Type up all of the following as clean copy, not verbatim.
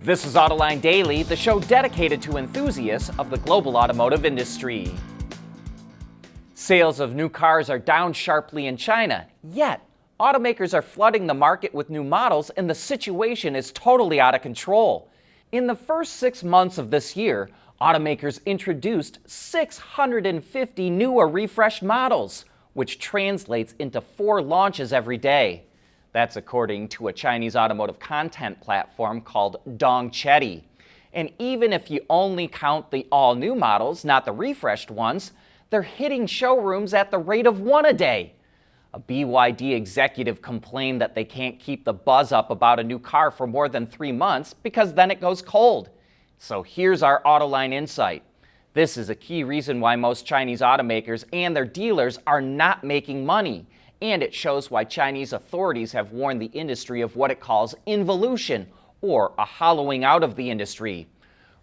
This is Autoline Daily, the show dedicated to enthusiasts of the global automotive industry. Sales of new cars are down sharply in China, yet automakers are flooding the market with new models and the situation is totally out of control. In the first 6 months of this year, automakers introduced 650 new or refreshed models, which translates into 4 launches every day. That's according to a Chinese automotive content platform called Dongcheti. And even if you only count the all-new models, not the refreshed ones, they're hitting showrooms at the rate of 1 a day. A BYD executive complained that they can't keep the buzz up about a new car for more than 3 months because then it goes cold. So here's our Autoline insight. This is a key reason why most Chinese automakers and their dealers are not making money. And it shows why Chinese authorities have warned the industry of what it calls involution, or a hollowing out of the industry.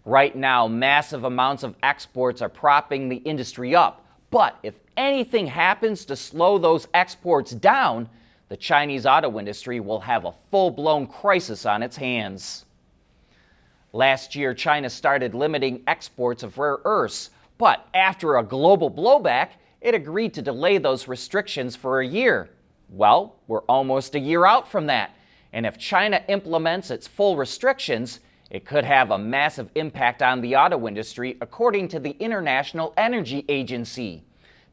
Right now, massive amounts of exports are propping the industry up. But if anything happens to slow those exports down, the Chinese auto industry will have a full-blown crisis on its hands. Last year, China started limiting exports of rare earths, but after a global blowback, it agreed to delay those restrictions for a year. Well, we're almost a year out from that, and if China implements its full restrictions, it could have a massive impact on the auto industry, according to the International Energy Agency.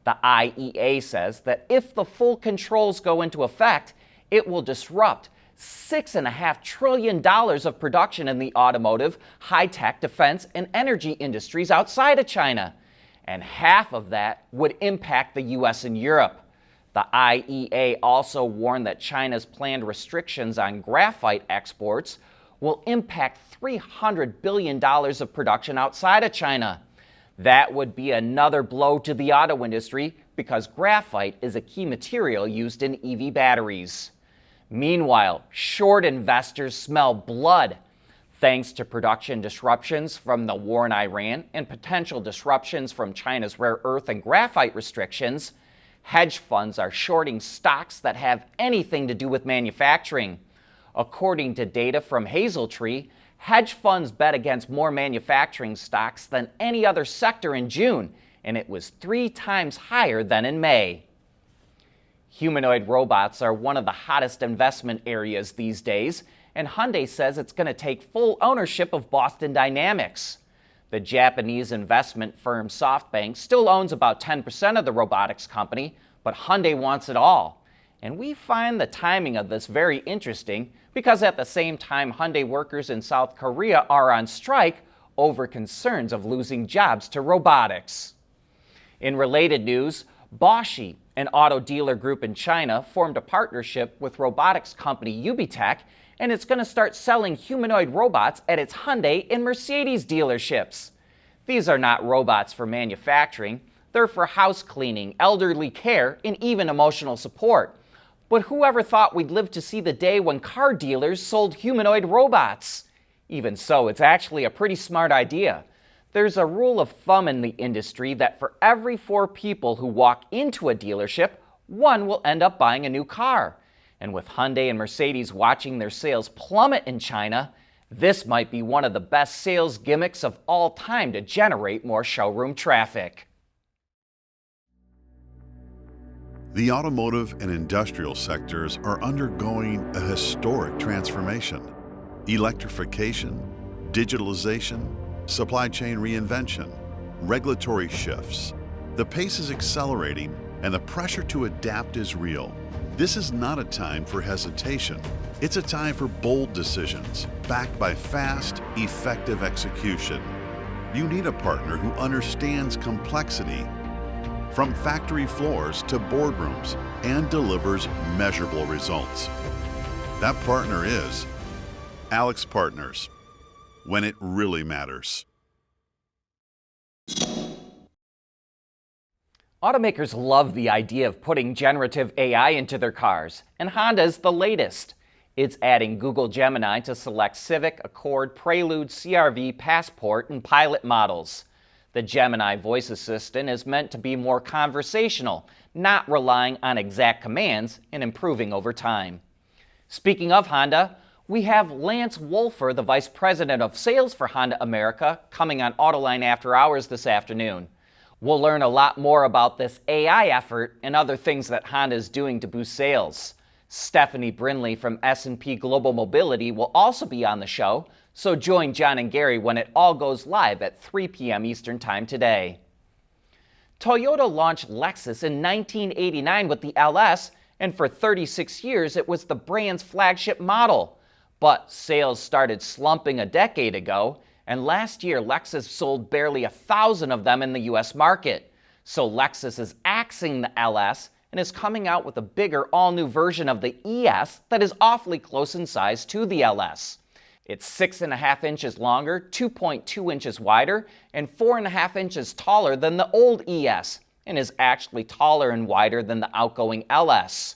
The IEA says that if the full controls go into effect, it will disrupt $6.5 trillion of production in the automotive, high-tech, defense, and energy industries outside of China. And half of that would impact the U.S. and Europe. The IEA also warned that China's planned restrictions on graphite exports will impact $300 billion of production outside of China. That would be another blow to the auto industry because graphite is a key material used in EV batteries. Meanwhile, short investors smell blood. Thanks to production disruptions from the war in Iran and potential disruptions from China's rare earth and graphite restrictions, hedge funds are shorting stocks that have anything to do with manufacturing. According to data from Hazeltree, hedge funds bet against more manufacturing stocks than any other sector in June, and it was 3 times higher than in May. Humanoid robots are one of the hottest investment areas these days, and Hyundai says it's going to take full ownership of Boston Dynamics. The Japanese investment firm SoftBank still owns about 10% of the robotics company, but Hyundai wants it all. And we find the timing of this very interesting because at the same time Hyundai workers in South Korea are on strike over concerns of losing jobs to robotics. In related news, Bosch, an auto dealer group in China, formed a partnership with robotics company Ubitech, and it's going to start selling humanoid robots at its Hyundai and Mercedes dealerships. These are not robots for manufacturing. They're for house cleaning, elderly care, and even emotional support. But whoever thought we'd live to see the day when car dealers sold humanoid robots? Even so, it's actually a pretty smart idea. There's a rule of thumb in the industry that for every 4 people who walk into a dealership, 1 will end up buying a new car. And with Hyundai and Mercedes watching their sales plummet in China, this might be one of the best sales gimmicks of all time to generate more showroom traffic. The automotive and industrial sectors are undergoing a historic transformation. Electrification, digitalization, supply chain reinvention, regulatory shifts. The pace is accelerating and the pressure to adapt is real. This is not a time for hesitation. It's a time for bold decisions, backed by fast, effective execution. You need a partner who understands complexity, from factory floors to boardrooms, and delivers measurable results. That partner is Alex Partners, when it really matters. Automakers love the idea of putting generative AI into their cars, and Honda's the latest. It's adding Google Gemini to select Civic, Accord, Prelude, CR-V, Passport, and Pilot models. The Gemini voice assistant is meant to be more conversational, not relying on exact commands, and improving over time. Speaking of Honda, We have Lance Wolfer, the Vice President of Sales for Honda America, coming on Autoline After Hours this afternoon. We'll learn a lot more about this AI effort and other things that Honda is doing to boost sales. Stephanie Brinley from S&P Global Mobility will also be on the show, so join John and Gary when it all goes live at 3 p.m. Eastern Time today. Toyota launched Lexus in 1989 with the LS, and for 36 years it was the brand's flagship model. But sales started slumping a decade ago, and last year Lexus sold barely 1,000 of them in the U.S. market. So Lexus is axing the LS and is coming out with a bigger all-new version of the ES that is awfully close in size to the LS. It's 6.5 inches longer, 2.2 inches wider, and 4.5 inches taller than the old ES, and is actually taller and wider than the outgoing LS.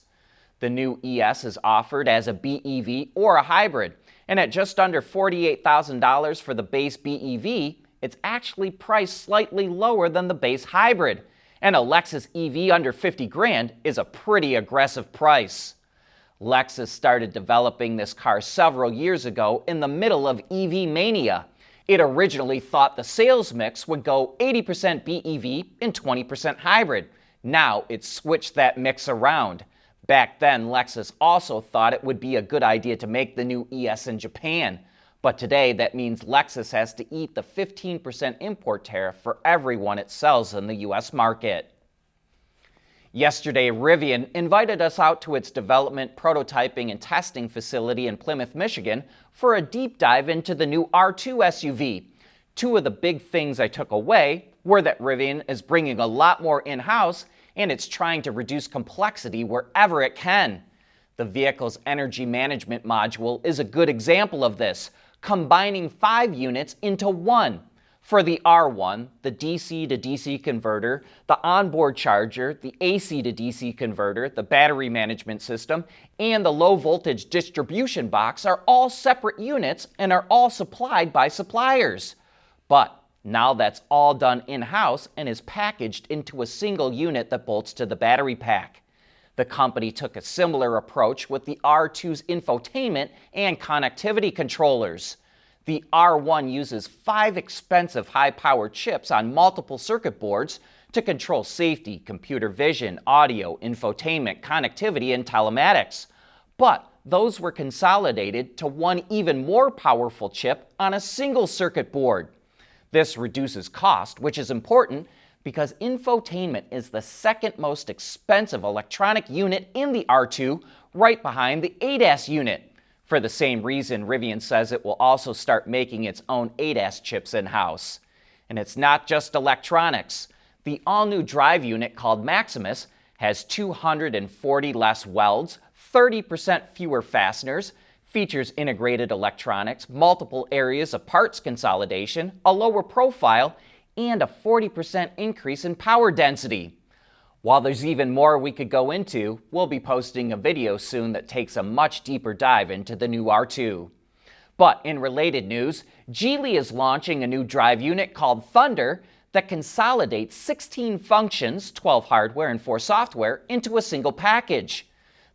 The new ES is offered as a BEV or a hybrid, and at just under $48,000 for the base BEV, it's actually priced slightly lower than the base hybrid. And a Lexus EV under $50,000 is a pretty aggressive price. Lexus started developing this car several years ago in the middle of EV mania. It originally thought the sales mix would go 80% BEV and 20% hybrid. Now it's switched that mix around. Back then, Lexus also thought it would be a good idea to make the new ES in Japan. But today, that means Lexus has to eat the 15% import tariff for everyone it sells in the U.S. market. Yesterday, Rivian invited us out to its development, prototyping, and testing facility in Plymouth, Michigan for a deep dive into the new R2 SUV. Two of the big things I took away were that Rivian is bringing a lot more in-house, and it's trying to reduce complexity wherever it can. The vehicle's energy management module is a good example of this, combining 5 units into one. For the R1, the DC to DC converter, the onboard charger, the AC to DC converter, the battery management system, and the low voltage distribution box are all separate units and are all supplied by suppliers. But now that's all done in-house and is packaged into a single unit that bolts to the battery pack. The company took a similar approach with the R2's infotainment and connectivity controllers. The R1 uses 5 expensive high-powered chips on multiple circuit boards to control safety, computer vision, audio, infotainment, connectivity, and telematics. But those were consolidated to one even more powerful chip on a single circuit board. This reduces cost, which is important because infotainment is the second most expensive electronic unit in the R2, right behind the ADAS unit. For the same reason, Rivian says it will also start making its own ADAS chips in-house. And it's not just electronics. The all-new drive unit called Maximus has 240 less welds, 30% fewer fasteners, features integrated electronics, multiple areas of parts consolidation, a lower profile, and a 40% increase in power density. While there's even more we could go into, we'll be posting a video soon that takes a much deeper dive into the new R2. But in related news, Geely is launching a new drive unit called Thunder that consolidates 16 functions, 12 hardware and 4 software, into a single package.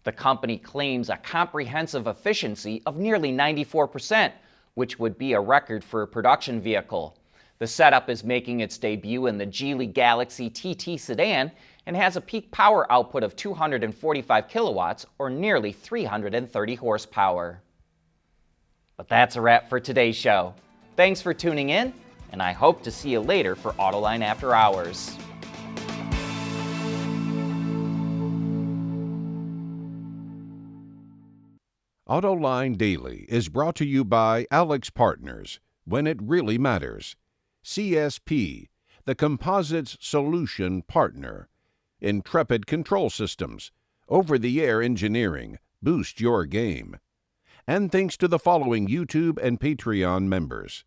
The company claims a comprehensive efficiency of nearly 94%, which would be a record for a production vehicle. The setup is making its debut in the Geely Galaxy TT sedan and has a peak power output of 245 kilowatts or nearly 330 horsepower. But that's a wrap for today's show. Thanks for tuning in, and I hope to see you later for Autoline After Hours. Autoline Daily is brought to you by Alex Partners, when it really matters. CSP, the Composites Solution Partner. Intrepid Control Systems, over-the-air engineering, boost your game. And thanks to the following YouTube and Patreon members.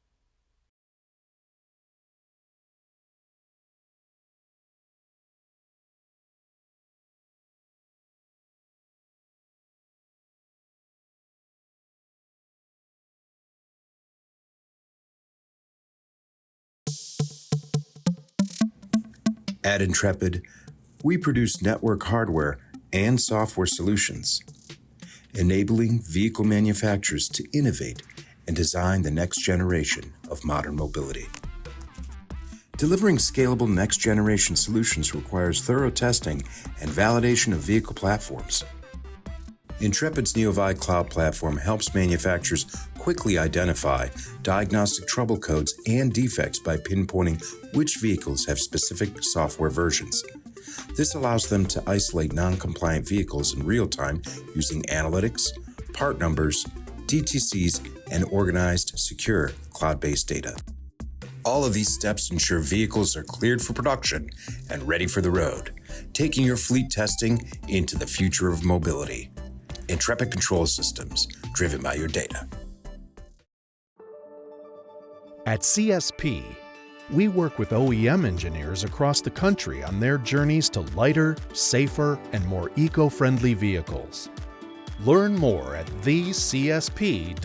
At Intrepid, we produce network hardware and software solutions. enabling vehicle manufacturers to innovate and design the next generation of modern mobility. Delivering scalable next-generation solutions requires thorough testing and validation of vehicle platforms. Intrepid's Neovi Cloud platform helps manufacturers quickly identify diagnostic trouble codes and defects by pinpointing which vehicles have specific software versions. This allows them to isolate non-compliant vehicles in real time using analytics, part numbers, DTCs, and organized, secure, cloud-based data. All of these steps ensure vehicles are cleared for production and ready for the road, taking your fleet testing into the future of mobility. Intrepid Control Systems, driven by your data. At CSP, we work with OEM engineers across the country on their journeys to lighter, safer, and more eco-friendly vehicles. Learn more at thecsp.com.